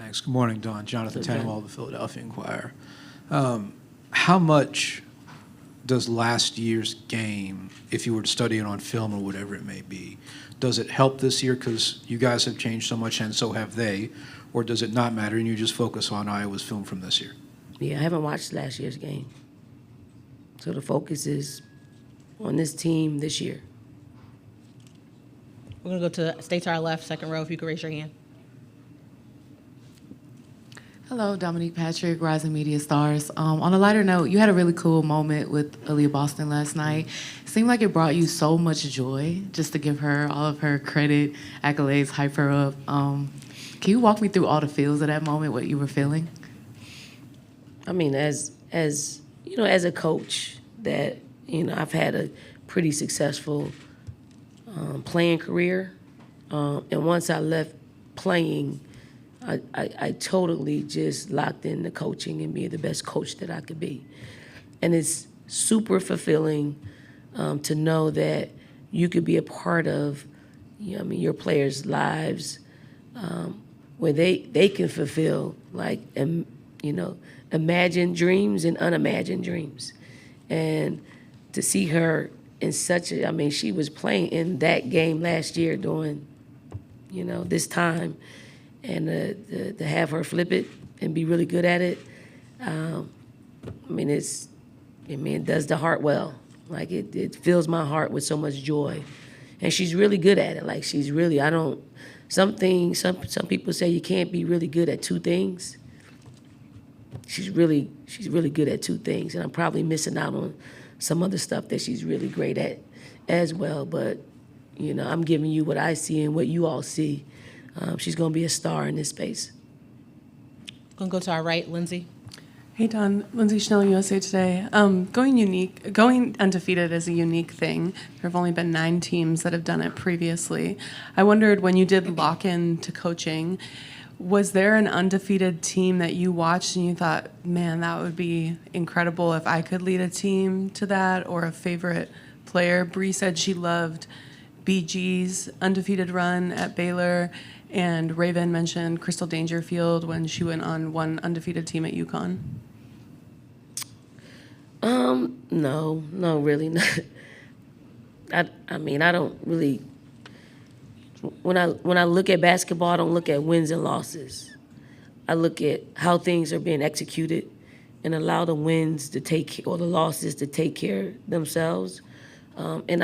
Thanks. Good morning, Don. Jonathan Good morning. Tannenwald, the Philadelphia Inquirer. How much does last year's game, if you were to study it on film or whatever it may be, does it help this year because you guys have changed so much and so have they, or does it not matter and you just focus on Iowa's film from this year? Yeah, I haven't watched last year's game. So the focus is on this team this year. We're going to go to stay to our left, second row, if you could raise your hand. Hello, Dominique Patrick, Rising Media Stars. On a lighter note, you had a really cool moment with Aaliyah Boston last night. It seemed like it brought you so much joy, just to give her all of her credit, accolades, hype her up. Can you walk me through all the feels of that moment, what you were feeling? I mean, as you know, as a coach, that I've had a pretty successful playing career, and once I left playing, I totally just locked into coaching and being the best coach that I could be, and it's super fulfilling to know that you could be a part of, your players' lives, where they can fulfill imagined dreams and unimagined dreams. And to see her in she was playing in that game last year during, this time, and to have her flip it and be really good at it, it does the heart well. Like it fills my heart with so much joy. And she's really good at it. Like she's really, some people say you can't be really good at two things. She's really good at two things, and I'm probably missing out on some other stuff that she's really great at as well. But I'm giving you what I see and what you all see. She's going to be a star in this space. Going to go to our right, Lindsay. Hey Don, Lindsay Schnell, USA Today. Going undefeated is a unique thing. There have only been 9 teams that have done it previously. I wondered, when you did lock in to coaching, was there an undefeated team that you watched and you thought, man, that would be incredible if I could lead a team to that, or a favorite player? Bree said she loved BG's undefeated run at Baylor, and Raven mentioned Crystal Dangerfield when she went on one undefeated team at UConn. No, really not. I don't really. When I look at basketball, I don't look at wins and losses. I look at how things are being executed and allow the wins to or the losses to take care of themselves. And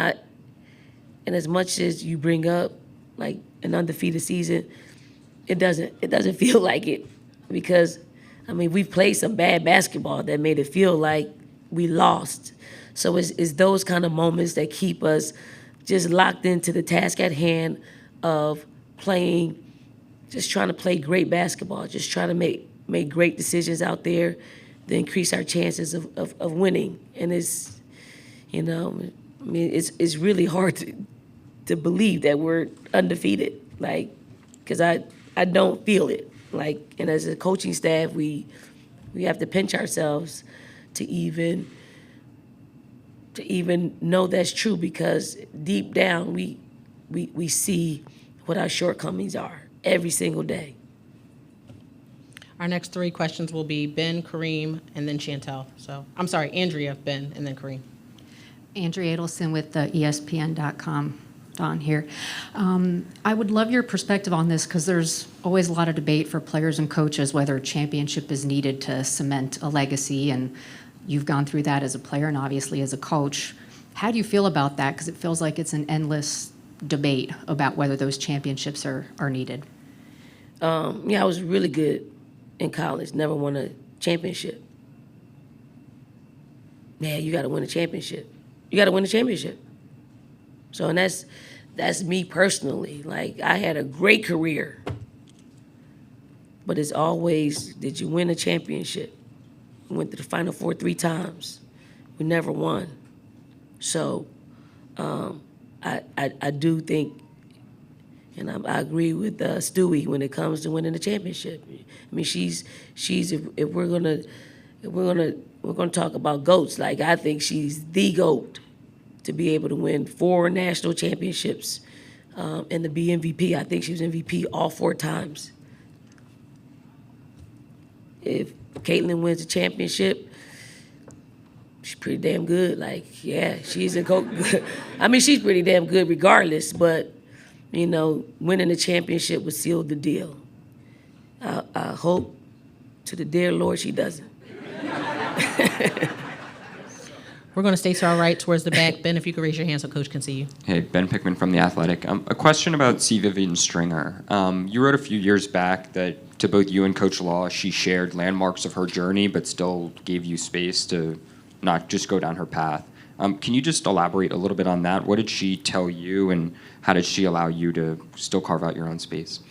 as much as you bring up like an undefeated season, it doesn't feel like it, because we've played some bad basketball that made it feel like we lost. So it's those kind of moments that keep us just locked into the task at hand of playing, just trying to play great basketball, just trying to make great decisions out there to increase our chances of winning. And it's, it's really hard to believe that we're undefeated, because I don't feel it. And as a coaching staff, we have to pinch ourselves to even know that's true, because deep down we see what our shortcomings are every single day. Our next 3 questions will be Ben, Kareem, and then Chantel. So, I'm sorry, Andrea, Ben, and then Kareem. Andrea Adelson with ESPN.com. Don here. I would love your perspective on this, because there's always a lot of debate for players and coaches whether a championship is needed to cement a legacy, and you've gone through that as a player and obviously as a coach. How do you feel about that? Because it feels like it's an endless debate about whether those championships are needed. I was really good in college, never won a championship. Yeah, you got to win a championship. You got to win a championship. So, and that's me personally. I had a great career, but it's always, did you win a championship? We went to the Final Four 3 times. We never won. So, I do think, and I agree with Stewie when it comes to winning the championship. She's if we're gonna talk about GOATs, I think she's the GOAT to be able to win 4 national championships and to be MVP. I think she was MVP all 4 times. if Caitlin wins the championship, she's pretty damn good. Like, yeah, she's a coach. I mean, she's pretty damn good regardless, but, you know, winning the championship would seal the deal. I hope to the dear Lord she doesn't. We're going to stay to our right towards the back. Ben, if you could raise your hand so Coach can see you. Hey, Ben Pickman from The Athletic. A question about C. Vivian Stringer. You wrote a few years back that to both you and Coach Law, she shared landmarks of her journey, but still gave you space to not just go down her path. Can you just elaborate a little bit on that? What did she tell you, and how did she allow you to still carve out your own space?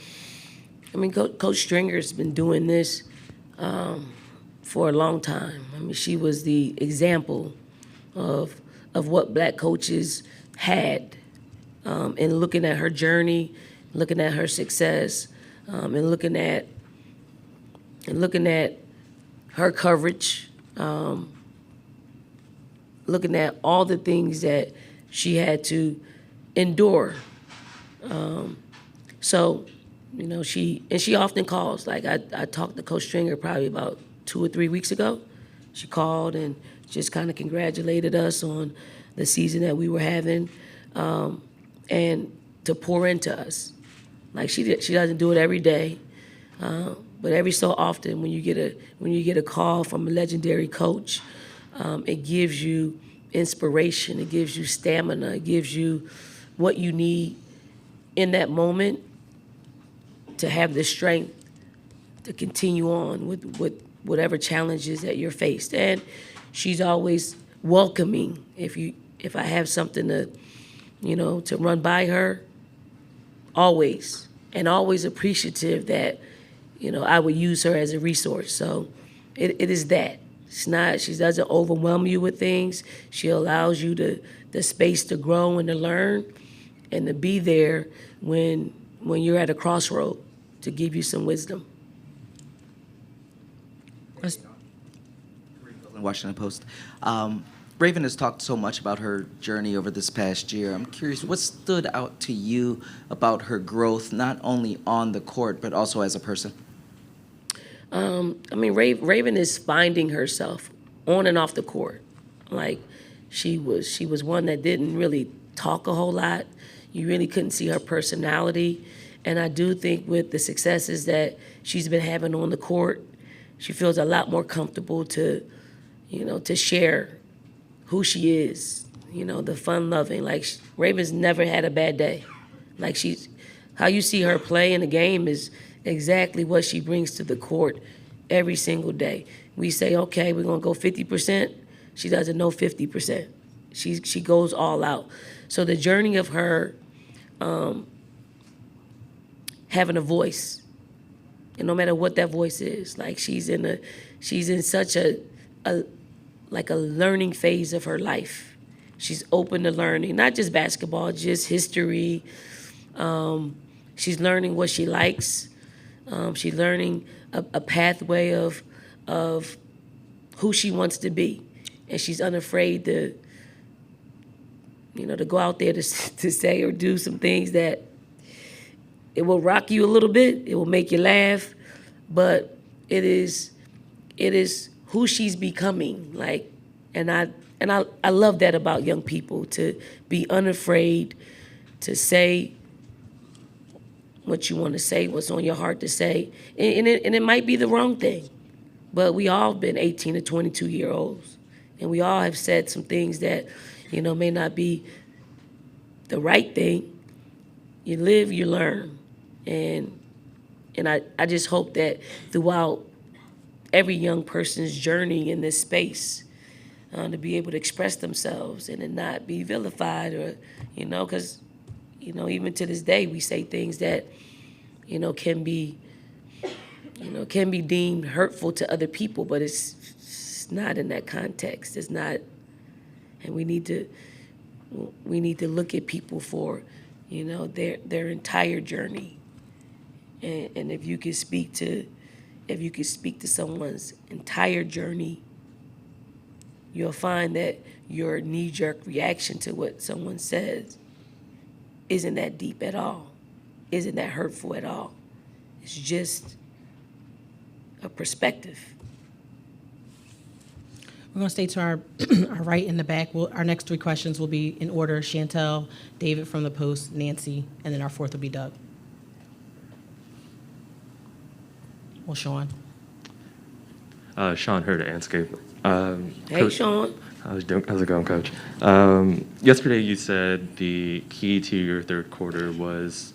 I mean, Coach Stringer's been doing this for a long time. I mean, she was the example of what black coaches had, and looking at her journey, looking at her success, and looking at her coverage, looking at all the things that she had to endure. So, you know, she often calls. Like I talked to Coach Stringer probably about 2 or 3 weeks ago. She called and just kind of congratulated us on the season that we were having, and to pour into us. Like she doesn't do it every day, but every so often when you get a call from a legendary coach, it gives you inspiration, it gives you stamina, it gives you what you need in that moment to have the strength to continue on with whatever challenges that you're faced. And she's always welcoming. If I have something to run by her, always, and always appreciative that, I would use her as a resource. So it is that. She doesn't overwhelm you with things. She allows you the space to grow and to learn and to be there when you're at a crossroad to give you some wisdom. Washington Post. Raven has talked so much about her journey over this past year. I'm curious, what stood out to you about her growth, not only on the court, but also as a person? Raven is finding herself on and off the court. Like, she was one that didn't really talk a whole lot. You really couldn't see her personality. And I do think with the successes that she's been having on the court, she feels a lot more comfortable to share who she is, the fun-loving. Like, Raven's never had a bad day. Like, how you see her play in the game is exactly what she brings to the court every single day. We say, okay, we're gonna go 50%. She doesn't know 50%. She goes all out. So the journey of her having a voice, and no matter what that voice is, like she's in such a learning phase of her life. She's open to learning, not just basketball, just history. She's learning what she likes. She's learning a pathway of who she wants to be, and she's unafraid to go out there to say or do some things that it will rock you a little bit. It will make you laugh, but it is who she's becoming. Like, and I love that about young people, to be unafraid to say what you want to say, what's on your heart to say, and it might be the wrong thing, but we all have been 18 to 22-year-olds, and we all have said some things that may not be the right thing. You live, you learn, and I just hope that throughout every young person's journey in this space, to be able to express themselves and to not be vilified, or because even to this day we say things that can be deemed hurtful to other people, but it's not in that context. It's not, and we need to look at people for their entire journey, and if you could speak to someone's entire journey, you'll find that your knee-jerk reaction to what someone says isn't that deep at all, isn't that hurtful at all. It's just perspective. We're going to stay to our, our right in the back. Our next 3 questions will be in order: Chantel, David from the Post, Nancy, and then our 4th will be Doug. Well, Sean. Sean Hurd at Anscape. Hey, Sean. How's it going, Coach? Yesterday you said the key to your third quarter was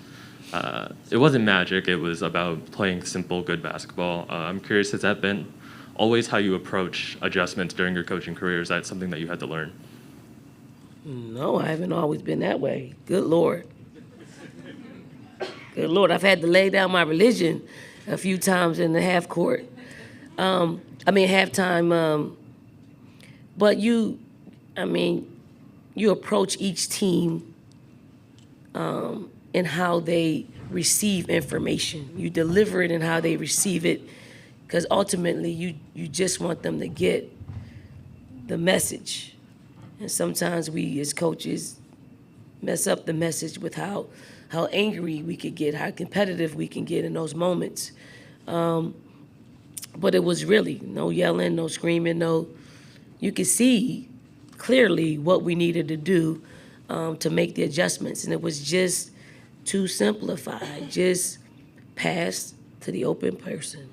it wasn't magic. It was about playing simple, good basketball. I'm curious, has that been always how you approach adjustments during your coaching career? Is that something that you had to learn? No, I haven't always been that way. Good Lord. Good Lord, I've had to lay down my religion a few times in the halftime. But you approach each team in how they receive information. You deliver it in how they receive it, because ultimately you just want them to get the message. And sometimes we as coaches mess up the message with how angry we could get, how competitive we can get in those moments. But it was really no yelling, no screaming, you could see clearly what we needed to do to make the adjustments. And it was just to simplify, just pass to the open person.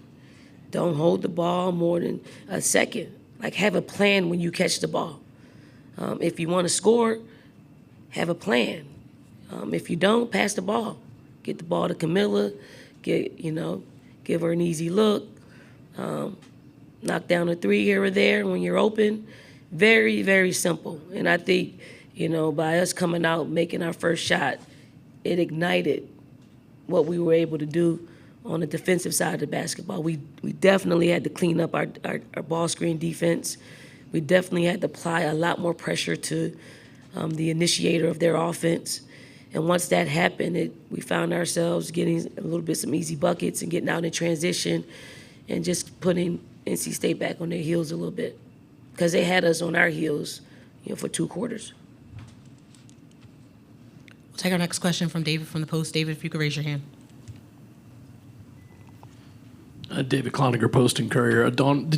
Don't hold the ball more than a second. Like, have a plan when you catch the ball. If you want to score, have a plan. If you don't, pass the ball. Get the ball to Camilla, give her an easy look. Knock down a 3 here or there when you're open. Very, very simple. And I think, by us coming out, making our first shot, it ignited what we were able to do on the defensive side of the basketball. We definitely had to clean up our ball screen defense. We definitely had to apply a lot more pressure to the initiator of their offense. And once that happened, we found ourselves getting a little bit some easy buckets and getting out in transition and just putting NC State back on their heels a little bit, because they had us on our heels, for 2 quarters. We'll take our next question from David from the Post. David, if you could raise your hand. David Cloninger, Post and Courier. Dawn,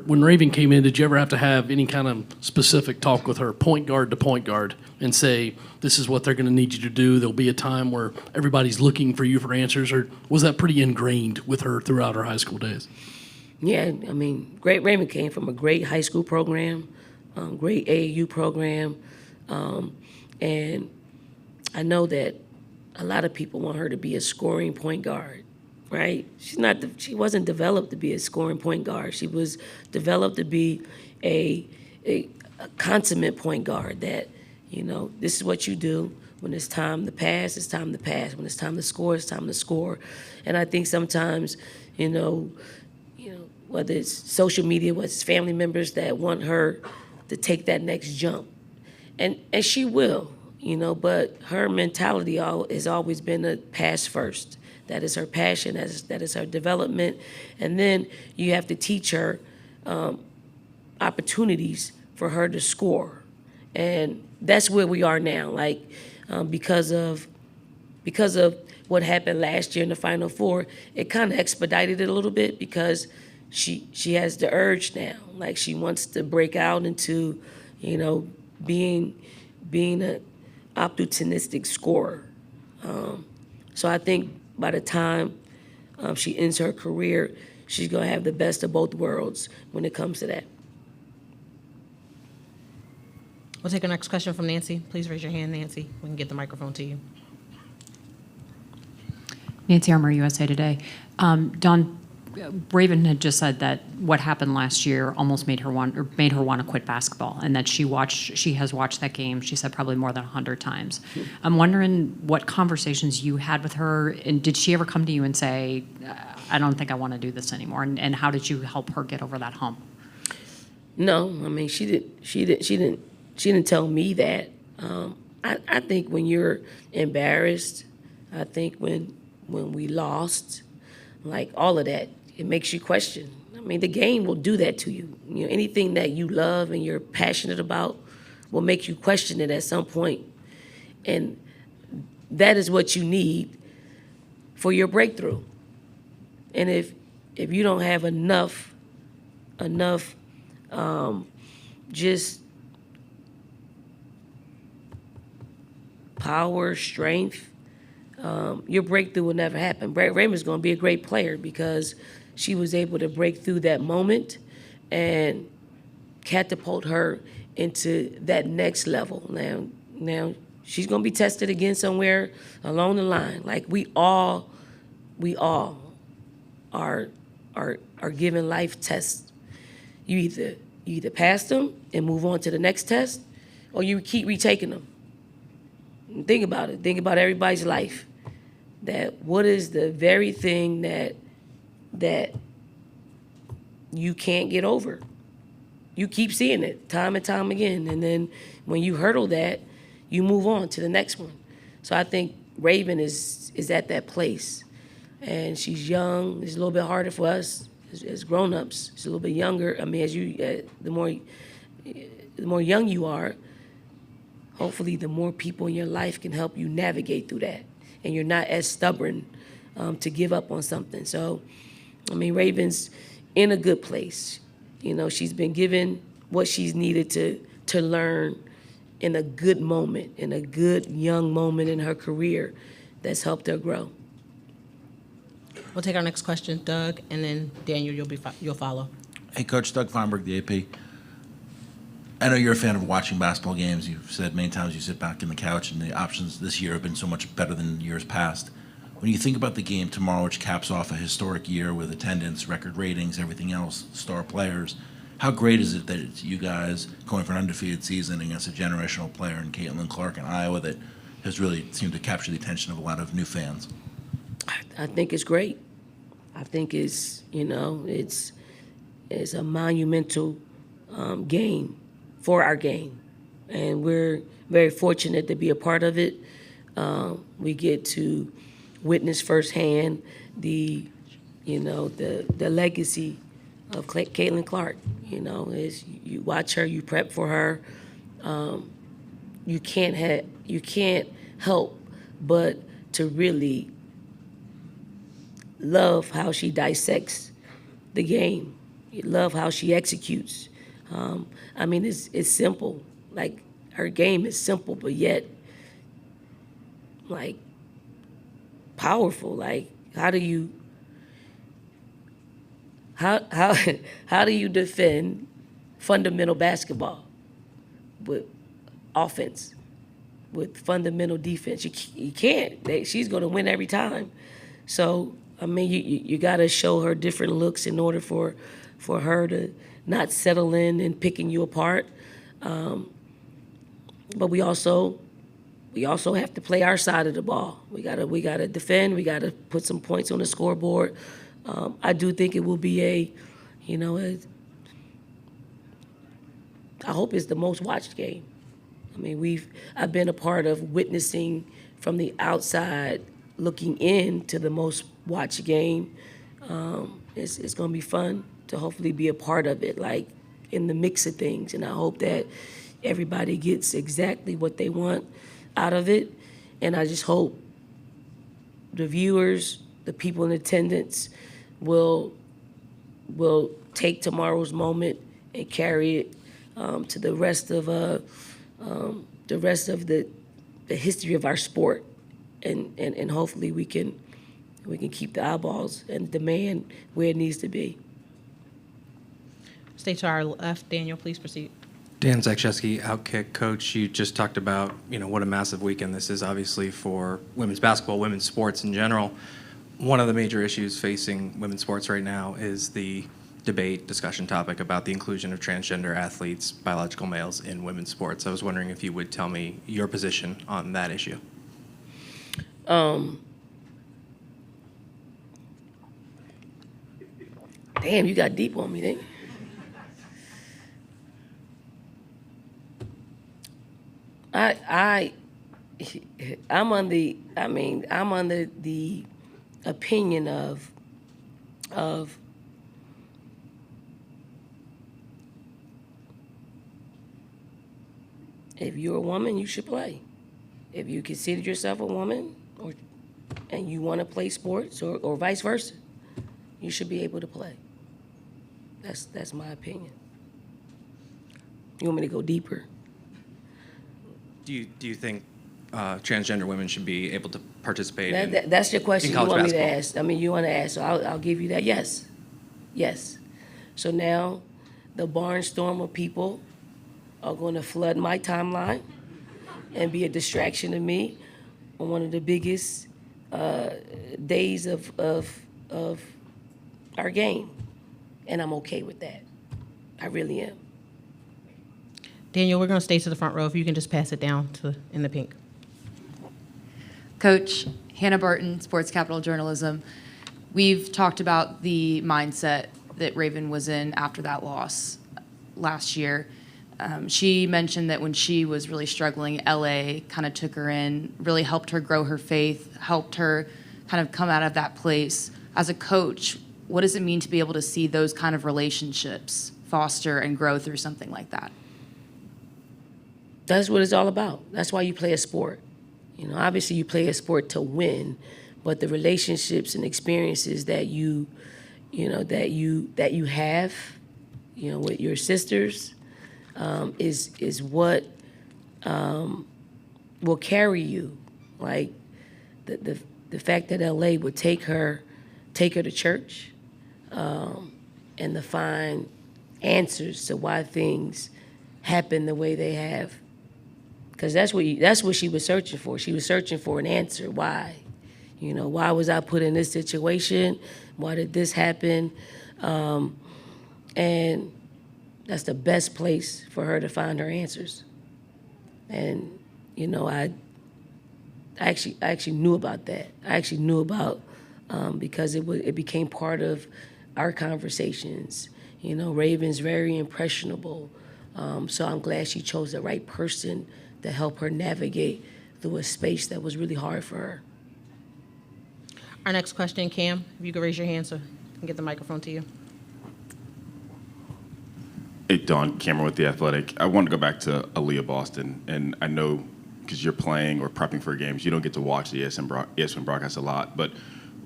when Raven came in, did you ever have to have any kind of specific talk with her, point guard to point guard, and say, this is what they're going to need you to do? There'll be a time where everybody's looking for you for answers, or was that pretty ingrained with her throughout her high school days? Yeah, Raymond came from a great high school program, great AAU program, and I know that a lot of people want her to be a scoring point guard. Right? She wasn't developed to be a scoring point guard. She was developed to be a consummate point guard that, this is what you do. When it's time to pass, it's time to pass. When it's time to score, it's time to score. And I think sometimes, whether it's social media, whether it's family members that want her to take that next jump. And she will, but her mentality has always been a pass first. That is her passion, that is her development. And then you have to teach her opportunities for her to score. And that's where we are now. Because of what happened last year in the Final Four, it kind of expedited it a little bit, because she has the urge now. She wants to break out into, being an opportunistic scorer. So I think by the time she ends her career, she's going to have the best of both worlds when it comes to that. We'll take our next question from Nancy. Please raise your hand, Nancy. We can get the microphone to you. Nancy Armour, USA Today. Dawn, Raven had just said that what happened last year almost made her want to quit basketball, and that she has watched that game, she said, probably more than 100 times. I'm wondering what conversations you had with her, and did she ever come to you and say, I don't think I want to do this anymore, and how did you help her get over that hump? No, she didn't tell me that. I think when you're embarrassed, I think when we lost, all of that, it makes you question. The game will do that to you. Anything that you love and you're passionate about will make you question it at some point. And that is what you need for your breakthrough. And if if you don't have enough just power, strength, your breakthrough will never happen. Raymond's going to be a great player because she was able to break through that moment and catapult her into that next level. Now she's going to be tested again somewhere along the line. Like we all are given life tests. You either pass them and move on to the next test, or you keep retaking them. And think about it. Think about everybody's life. That what is the very thing that you can't get over? You keep seeing it time and time again, and then when you hurdle that, you move on to the next one. So I think Raven is at that place, and she's young. It's a little bit harder for us as grown-ups. It's a little bit younger. I mean, as you the more young you are, hopefully the more people in your life can help you navigate through that, and you're not as stubborn to give up on something. So, I mean, Raven's in a good place. You know, she's been given what she's needed to learn in a good moment, in a good young moment in her career that's helped her grow. We'll take our next question, Doug, and then Daniel, you'll follow. Hey, Coach, Doug Feinberg, the AP. I know you're a fan of watching basketball games. You've said many times you sit back in the couch, and the options this year have been so much better than years past. When you think about the game tomorrow, which caps off a historic year with attendance, record ratings, everything else, star players, how great is it that it's you guys going for an undefeated season against a generational player in Caitlin Clark in Iowa that has really seemed to capture the attention of a lot of new fans? I think it's great. I think it's, it's a monumental game for our game. And we're very fortunate to be a part of it. We get to witness firsthand the legacy of Caitlin Clark. As you watch her, you prep for her. You can't help but to really love how she dissects the game. You love how she executes. I mean, it's simple. Like, her game is simple, but yet, like, powerful. Like, how do you defend fundamental basketball with offense, with fundamental defense? You can't. She's going to win every time. So, I mean, you got to show her different looks in order for her to not settle in and picking you apart. But we also have to play our side of the ball. We gotta defend. We gotta put some points on the scoreboard. I do think it will be I hope it's the most watched game. I mean, I've been a part of witnessing from the outside, looking into the most watched game. It's gonna be fun to hopefully be a part of it, like in the mix of things. And I hope that everybody gets exactly what they want out of it. And I just hope the viewers, the people in attendance will take tomorrow's moment and carry it to the rest of the history of our sport. And hopefully we can keep the eyeballs and demand where it needs to be. Stay to our left. Daniel, please proceed. Dan Zakrzewski, Outkick coach. You just talked about, what a massive weekend this is, obviously, for women's basketball, women's sports in general. One of the major issues facing women's sports right now is the discussion topic about the inclusion of transgender athletes, biological males, in women's sports. I was wondering if you would tell me your position on that issue. Damn, you got deep on me, didn't you? I'm under the opinion of if you're a woman, you should play. If you consider yourself a woman and you want to play sports or vice versa, you should be able to play. That's my opinion. You want me to go deeper? Do you think transgender women should be able to participate in That's your question in you college want me to basketball? ask. I mean, you want to ask, so I'll give you that. Yes. Yes. So now the barnstorm of people are going to flood my timeline and be a distraction to me on one of the biggest days of our game. And I'm okay with that. I really am. Daniel, we're going to stay to the front row. If you can just pass it down to in the pink. Coach, Hannah Barton, Sports Capital Journalism. We've talked about the mindset that Raven was in after that loss last year. She mentioned that when she was really struggling, LA kind of took her in, really helped her grow her faith, helped her kind of come out of that place. As a coach, what does it mean to be able to see those kind of relationships foster and grow through something like that? That's what it's all about. That's why you play a sport. You know, obviously you play a sport to win, but the relationships and experiences that you have, with your sisters, is what will carry you. Like the fact that LA would take her to church, and to find answers to why things happen the way they have. Because that's what she was searching for. She was searching for an answer. Why? Why was I put in this situation? Why did this happen? And that's the best place for her to find her answers. And, I actually knew about that. I actually knew about, because it became part of our conversations. Raven's very impressionable. So I'm glad she chose the right person to help her navigate through a space that was really hard for her. Our next question, Cam, if you could raise your hand so I can get the microphone to you. Hey, Dawn, Cameron with The Athletic. I want to go back to Aaliyah Boston, and I know because you're playing or prepping for games, you don't get to watch the ESPN broadcast a lot, but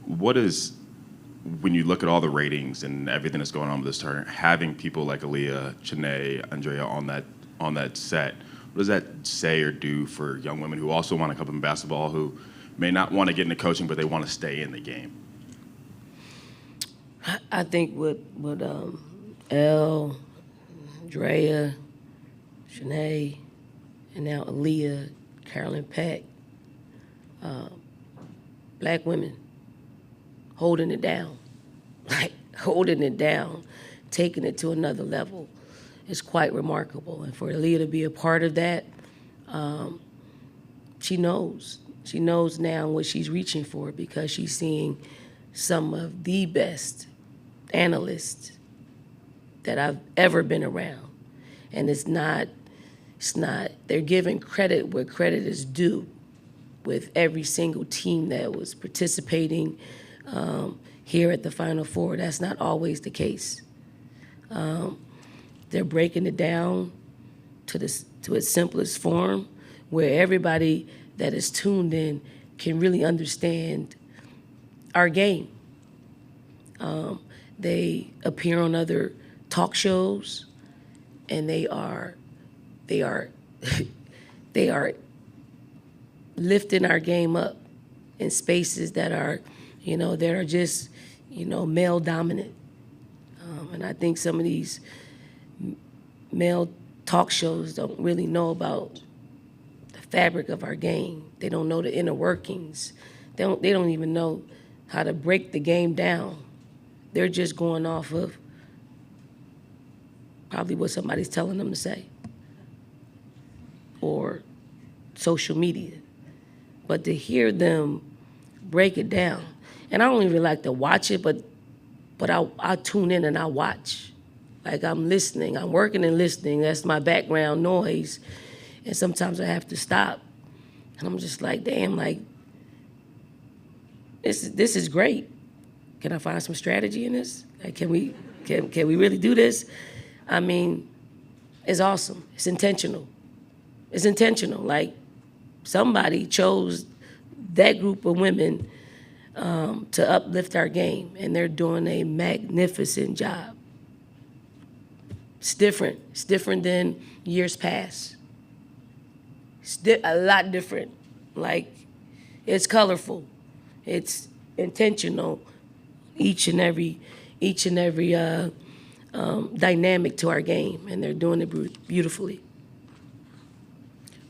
what is, when you look at all the ratings and everything that's going on with this tournament, having people like Aaliyah, Chanae, Andrea on that set, what does that say or do for young women who also want to come up in basketball, who may not want to get into coaching, but they want to stay in the game? I think with Elle, Drea, Chanae, and now Aaliyah, Carolyn Peck, black women holding it down, taking it to another level is quite remarkable. And for Aaliyah to be a part of that, she knows. She knows now what she's reaching for because she's seeing some of the best analysts that I've ever been around. And it's not, they're giving credit where credit is due with every single team that was participating here at the Final Four. That's not always the case. They're breaking it down to its simplest form where everybody that is tuned in can really understand our game. They appear on other talk shows, and they are lifting our game up in spaces that are, just, male dominant. And I think some of these male talk shows don't really know about the fabric of our game. They don't know the inner workings. They don't even know how to break the game down. They're just going off of probably what somebody's telling them to say or social media. But to hear them break it down, and I don't even like to watch it, but I tune in and I watch. Like I'm listening, I'm working and listening. That's my background noise. And sometimes I have to stop. And I'm just like, damn, like, this is great. Can I find some strategy in this? Like, can we really do this? I mean, it's awesome. It's intentional. It's intentional. Like, somebody chose that group of women to uplift our game, and they're doing a magnificent job. It's different. It's different than years past. A lot different. Like, it's colorful. It's intentional. Each and every dynamic to our game, and they're doing it beautifully.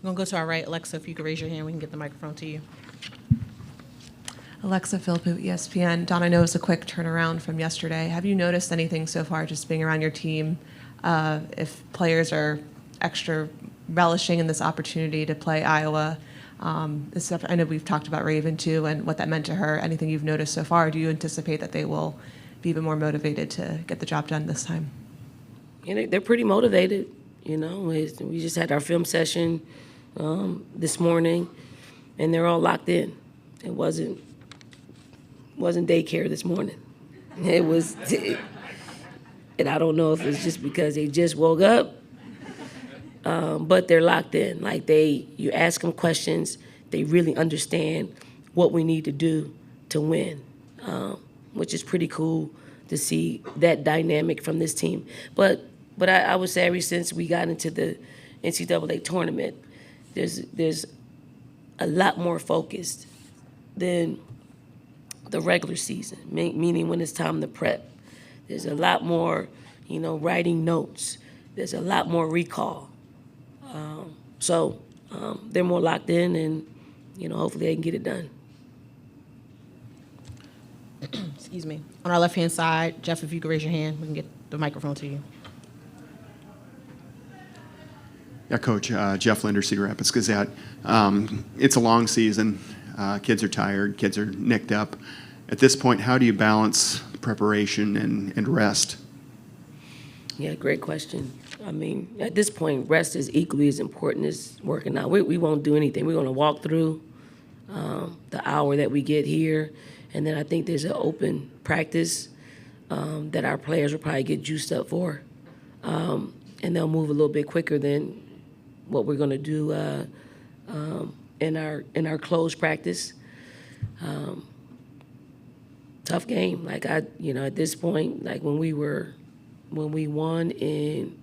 We're going to go to our right. Alexa, if you could raise your hand, we can get the microphone to you. Alexa Philippou, ESPN. Don, I know it's a quick turnaround from yesterday. Have you noticed anything so far just being around your team, if players are extra relishing in this opportunity to play Iowa? This stuff, I know we've talked about Raven too and what that meant to her. Anything you've noticed so far? Do you anticipate that they will be even more motivated to get the job done this time? They're pretty motivated. We just had our film session this morning, and they're all locked in. It wasn't daycare this morning. It was, and I don't know if it's just because they just woke up, but they're locked in. Like you ask them questions, they really understand what we need to do to win, which is pretty cool to see that dynamic from this team. But I would say ever since we got into the NCAA tournament, there's a lot more focused than the regular season, meaning when it's time to prep. There's a lot more, writing notes. There's a lot more recall. So they're more locked in, and, hopefully they can get it done. Excuse me. On our left-hand side, Jeff, if you could raise your hand, we can get the microphone to you. Yeah, Coach, Jeff Linder, Cedar Rapids Gazette. It's a long season. Kids are tired. Kids are nicked up. At this point, how do you balance preparation and rest? Yeah, great question. I mean, at this point, rest is equally as important as working out. We won't do anything. We're going to walk through the hour that we get here, and then I think there's an open practice that our players will probably get juiced up for, and they'll move a little bit quicker than what we're going to do in our closed practice. Tough game. Like at this point, like when we won in,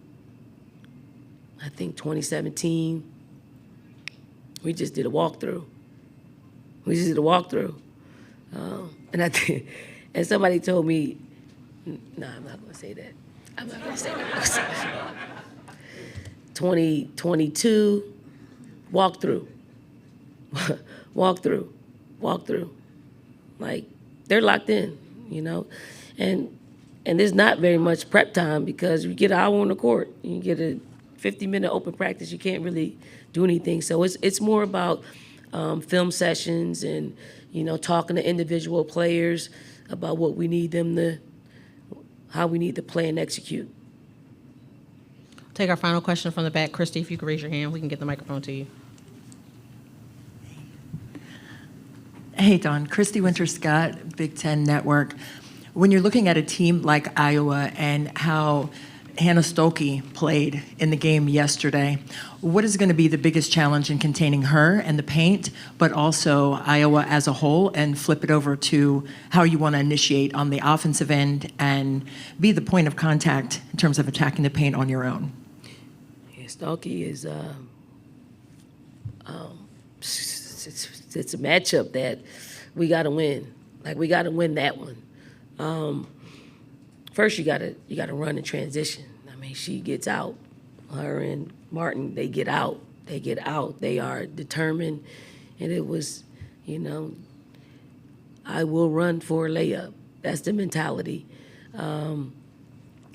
I think 2017, we just did a walkthrough. And I think, and somebody told me, no, I'm not going to say that. 2022, walkthrough. Like, they're locked in, and there's not very much prep time because you get an hour on the court. You get a 50-minute open practice. You can't really do anything. So it's more about film sessions and, talking to individual players about what we need them to, how we need to play and execute. Take our final question from the back. Christy, if you could raise your hand, we can get the microphone to you. Hey, Don. Christy Winter-Scott, Big Ten Network. When you're looking at a team like Iowa and how Hannah Stolke played in the game yesterday, what is going to be the biggest challenge in containing her and the paint, but also Iowa as a whole, and flip it over to how you want to initiate on the offensive end and be the point of contact in terms of attacking the paint on your own? Yeah, Stolke is it's a matchup that we got to win. Like, we got to win that one. First, you got to run in transition. I mean, she gets out. Her and Martin, they get out. They are determined, and it was, I will run for a layup. That's the mentality. And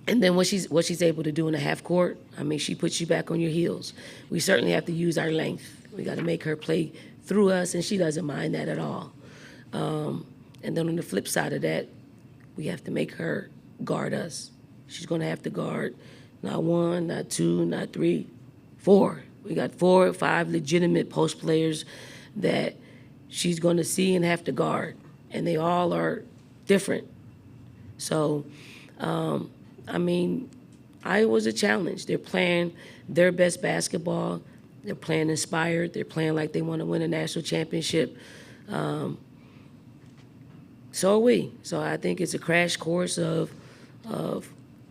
then what she's able to do in the half court, I mean, she puts you back on your heels. We certainly have to use our length. We got to make her play through us, and she doesn't mind that at all. And then on the flip side of that, we have to make her guard us. She's going to have to guard not one, not two, not three, four. We got 4 or 5 legitimate post players that she's going to see and have to guard, and they all are different. So, I mean, Iowa's a challenge. They're playing their best basketball. They're playing inspired. They're playing like they want to win a national championship. So are we. So I think it's a crash course of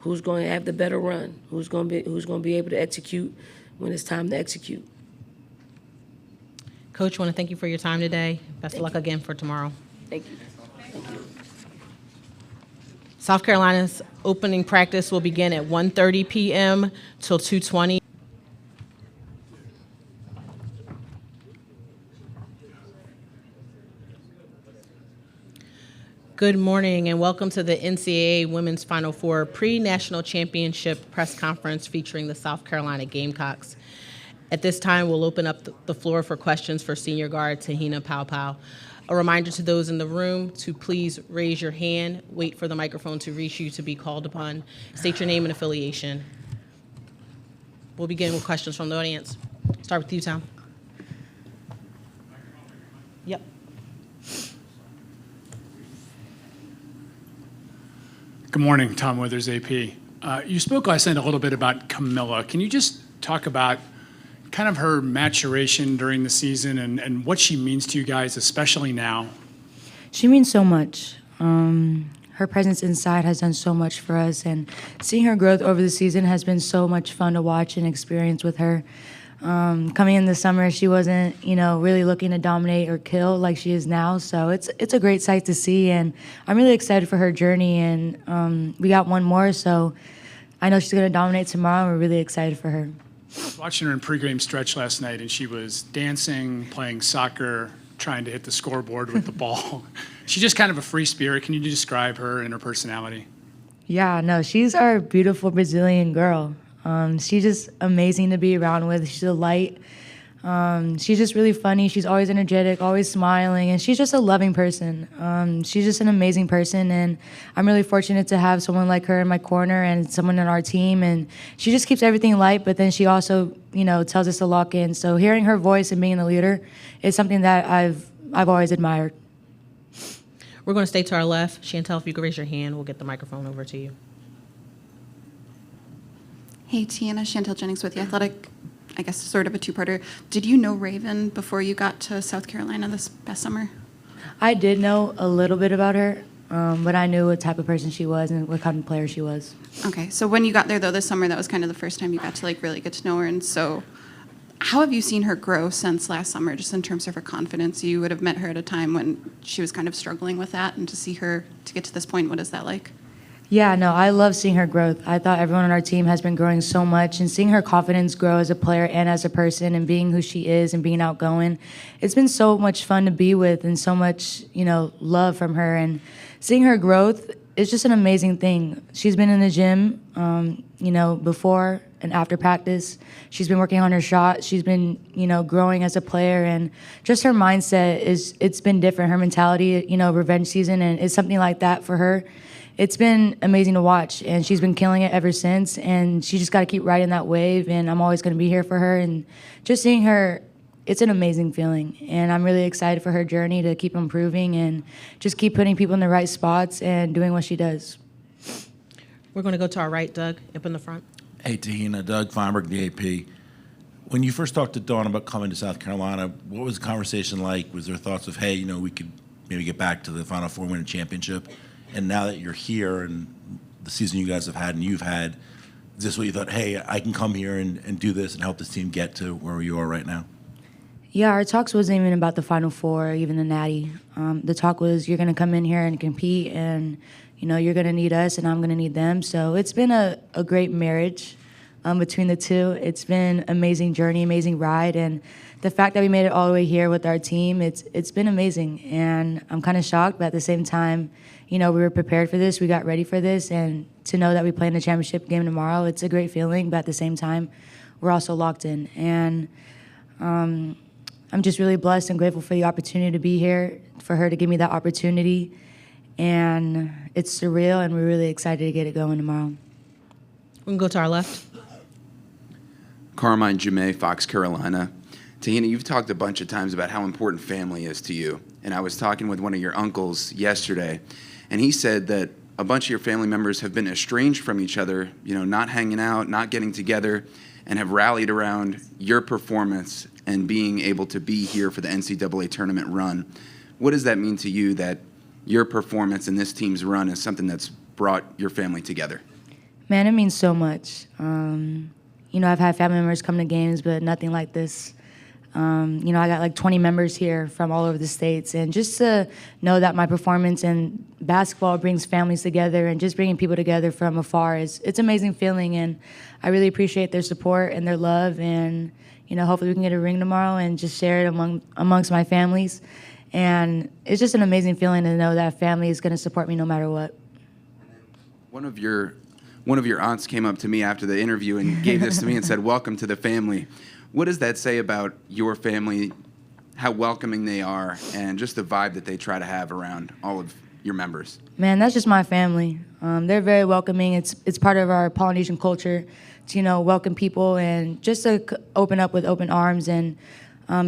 who's going to have the better run, who's going to be able to execute when it's time to execute. Coach, want to thank you for your time today. Best of luck again for tomorrow. Thank you. South Carolina's opening practice will begin at 1:30 p.m. till 2:20. Good morning and welcome to the NCAA Women's Final Four pre-national championship press conference featuring the South Carolina Gamecocks. At this time, we'll open up the floor for questions for senior guard Te-Hina Pow. A reminder to those in the room to please raise your hand, wait for the microphone to reach you to be called upon. State your name and affiliation. We'll begin with questions from the audience. Start with you, Tom. Yep. Good morning, Tom Withers, AP. You spoke last night a little bit about Camilla. Can you just talk about kind of her maturation during the season and what she means to you guys, especially now? She means so much. Her presence inside has done so much for us, and seeing her growth over the season has been so much fun to watch and experience with her. Coming in the summer, she wasn't, really looking to dominate or kill like she is now. So it's a great sight to see, and I'm really excited for her journey. And we got one more, so I know she's going to dominate tomorrow. And we're really excited for her. I was watching her in pregame stretch last night, and she was dancing, playing soccer, trying to hit the scoreboard with the ball. She's just kind of a free spirit. Can you describe her and her personality? Yeah, no, she's our beautiful Brazilian girl. She's just amazing to be around with. She's a light. She's just really funny. She's always energetic, always smiling, and she's just a loving person. She's just an amazing person, and I'm really fortunate to have someone like her in my corner and someone on our team. And she just keeps everything light, but then she also, tells us to lock in. So hearing her voice and being a leader is something that I've always admired. We're going to stay to our left. Chantel, if you could raise your hand, we'll get the microphone over to you. Hey, Te-Hina, Chantel Jennings with The Athletic. I guess sort of a two-parter. Did you know Raven before you got to South Carolina this past summer? I did know a little bit about her, but I knew what type of person she was and what kind of player she was. Okay, so when you got there, though, this summer, that was kind of the first time you got to, really get to know her. And so how have you seen her grow since last summer, just in terms of her confidence? You would have met her at a time when she was kind of struggling with that, and to see her to get to this point, what is that like? Yeah, no, I love seeing her growth. I thought everyone on our team has been growing so much, and seeing her confidence grow as a player and as a person and being who she is and being outgoing. It's been so much fun to be with and so much, love from her. And seeing her growth is just an amazing thing. She's been in the gym, before and after practice. She's been working on her shot. She's been, growing as a player, and just her mindset it's been different. Her mentality, revenge season, and it's something like that for her. It's been amazing to watch, and she's been killing it ever since, and she just got to keep riding that wave, and I'm always going to be here for her. And just seeing her, it's an amazing feeling, and I'm really excited for her journey to keep improving and just keep putting people in the right spots and doing what she does. We're going to go to our right, Doug, up in the front. Hey, Te-Hina, Doug Feinberg, the AP. When you first talked to Dawn about coming to South Carolina, what was the conversation like? Was there thoughts of, hey, we could maybe get back to the Final Four, win a championship? And now that you're here and the season you guys have had and you've had, is this what you thought, hey, I can come here and do this and help this team get to where you are right now? Yeah, our talks wasn't even about the Final Four, even the Natty. The talk was, you're going to come in here and compete, and you're going to need us and I'm going to need them. So it's been a great marriage between the two. It's been an amazing journey, amazing ride, and the fact that we made it all the way here with our team, it's been amazing. And I'm kind of shocked, but at the same time, we were prepared for this, we got ready for this, and to know that we play in the championship game tomorrow, it's a great feeling, but at the same time, we're also locked in. And I'm just really blessed and grateful for the opportunity to be here, for her to give me that opportunity, and it's surreal, and we're really excited to get it going tomorrow. We can go to our left. Carmine Jumay, Fox Carolina. Te-Hina, you've talked a bunch of times about how important family is to you, and I was talking with one of your uncles yesterday, and he said that a bunch of your family members have been estranged from each other, not hanging out, not getting together, and have rallied around your performance and being able to be here for the NCAA tournament run. What does that mean to you that your performance in this team's run is something that's brought your family together? Man, it means so much. I've had family members come to games, but nothing like this. I got like 20 members here from all over the states, and just to know that my performance in basketball brings families together and just bringing people together from afar it's an amazing feeling, and I really appreciate their support and their love, and hopefully we can get a ring tomorrow and just share it amongst my families, and it's just an amazing feeling to know that family is going to support me no matter what. One of your aunts came up to me after the interview and gave this to me and said, "Welcome to the family." What does that say about your family, how welcoming they are, and just the vibe that they try to have around all of your members? Man, that's just my family. They're very welcoming. It's part of our Polynesian culture to, welcome people and just to open up with open arms and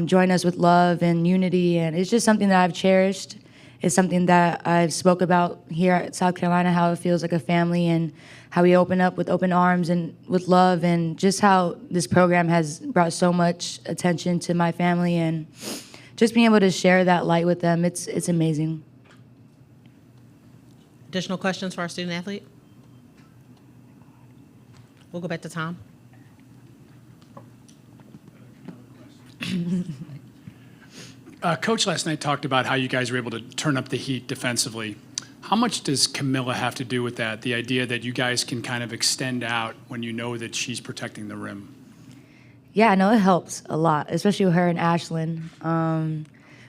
join us with love and unity. And it's just something that I've cherished. It's something that I've spoke about here at South Carolina, how it feels like a family and how we open up with open arms and with love, and just how this program has brought so much attention to my family, and just being able to share that light with them, it's amazing. Additional questions for our student athlete? We'll go back to Tom. Coach last night talked about how you guys were able to turn up the heat defensively. How much does Camilla have to do with that, the idea that you guys can kind of extend out when you know that she's protecting the rim? Yeah, I know it helps a lot, especially with her and Ashlyn.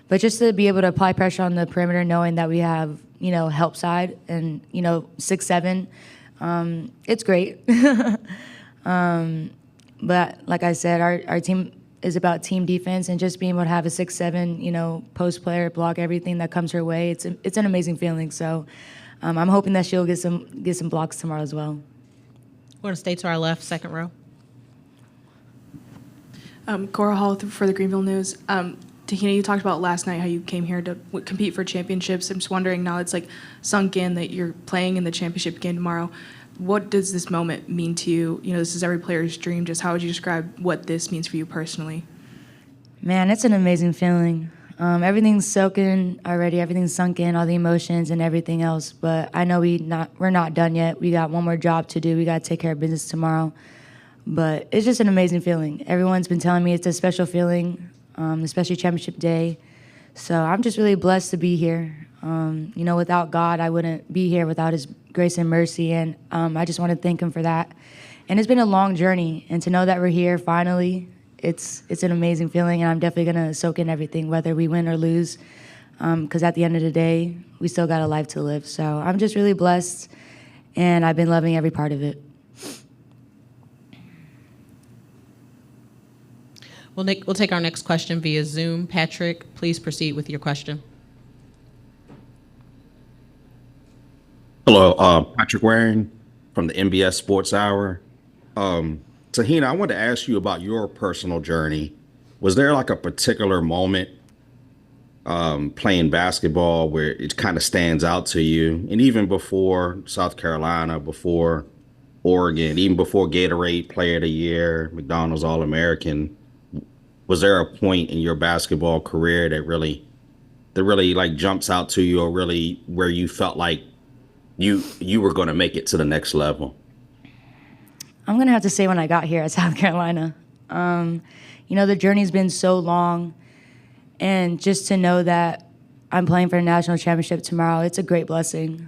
But just to be able to apply pressure on the perimeter, knowing that we have, help side and, 6'7", it's great. But like I said, our team is about team defense, and just being able to have a 6'7", post player, block everything that comes her way. It's an amazing feeling. So I'm hoping that she'll get some blocks tomorrow as well. We're going to stay to our left, second row. Cora Hall for the Greenville News. Te-Hina, you talked about last night how you came here to compete for championships. I'm just wondering, now it's like sunk in that you're playing in the championship game tomorrow. What does this moment mean to you? This is every player's dream. Just how would you describe what this means for you personally? Man, it's an amazing feeling. Everything's soaking already. Everything's sunk in, all the emotions and everything else. But I know we're not done yet. We got one more job to do. We got to take care of business tomorrow. But it's just an amazing feeling. Everyone's been telling me it's a special feeling, especially championship day. So I'm just really blessed to be here. Without God, I wouldn't be here without his grace and mercy, and I just want to thank him for that. And it's been a long journey, and to know that we're here finally, it's an amazing feeling, and I'm definitely going to soak in everything, whether we win or lose, because at the end of the day, we still got a life to live. So I'm just really blessed, and I've been loving every part of it. We'll take our next question via Zoom. Patrick, please proceed with your question. Hello, Patrick Waring from the MBS Sports Hour. Te-Hina, I wanted to ask you about your personal journey. Was there like a particular moment playing basketball where it kind of stands out to you? And even before South Carolina, before Oregon, even before Gatorade Player of the Year, McDonald's All-American, was there a point in your basketball career that really like jumps out to you, or really where you felt like you were going to make it to the next level? I'm going to have to say when I got here at South Carolina. The journey's been so long, and just to know that I'm playing for a national championship tomorrow, it's a great blessing.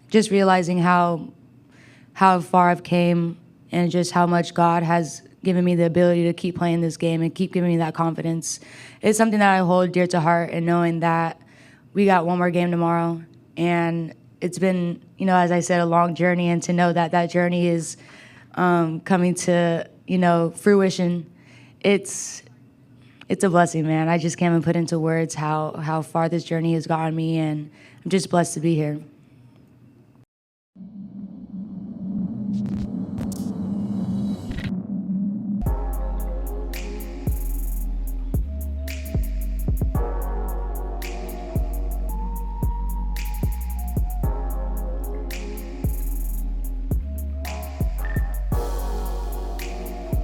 Just realizing how far I've came, and just how much God has given me the ability to keep playing this game and keep giving me that confidence. It's something that I hold dear to heart, and knowing that we got one more game tomorrow. And it's been, as I said, a long journey, and to know that journey is coming to, fruition, it's a blessing, man. I just can't even put into words how far this journey has gotten me, and I'm just blessed to be here.